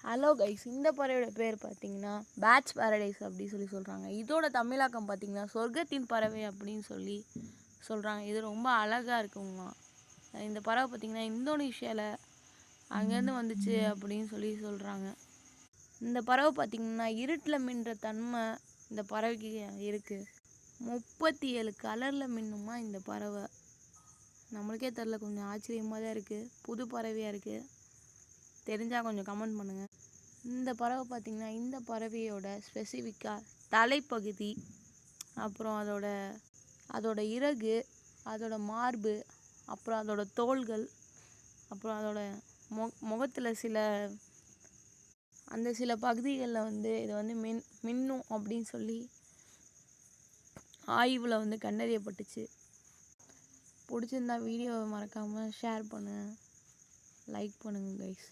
Hello guys, இந்த பறவையோட பேர் பார்த்தீங்கன்னா பேட்ஸ் பாரடைஸ் அப்படி சொல்கிறாங்க. இதோட தமிழாக்கம் பார்த்தீங்கன்னா சொர்க்கத்தின் பறவை அப்படின்னு சொல்கிறாங்க. இது ரொம்ப அழகாக இருக்குங்களாம். இந்த பறவை பார்த்திங்கன்னா இந்தோனேஷியாவில் அங்கேருந்து வந்துச்சு அப்படின்னு சொல்கிறாங்க. இந்த பறவை பார்த்திங்கன்னா இருட்டில் மின்ற தன்மை இந்த பறவைக்கு இருக்குது. 37 கலரில் மின்னுமா இந்த பறவை. நம்மளுக்கே தெரில, கொஞ்சம் ஆச்சரியமாக தான் இருக்குது. புது பறவையாக இருக்குது. தெரிஞ்சால் கொஞ்சம் கமெண்ட் பண்ணுங்கள். இந்த பறவை பார்த்திங்கன்னா இந்த பறவையோட ஸ்பெசிஃபிக்காக தலைப்பகுதி, அப்புறம் அதோட இறகு, அதோட மார்பு, அப்புறம் அதோட தோள்கள், அப்புறம் அதோட முகத்தில் சில பகுதிகளில் இது மின்னும் அப்படின்னு ஆய்வில் கண்டறியப்பட்டுச்சு. பிடிச்சிருந்தா வீடியோவை மறக்காமல் ஷேர் பண்ணுங்கள், லைக் பண்ணுங்கள் கைஸ்.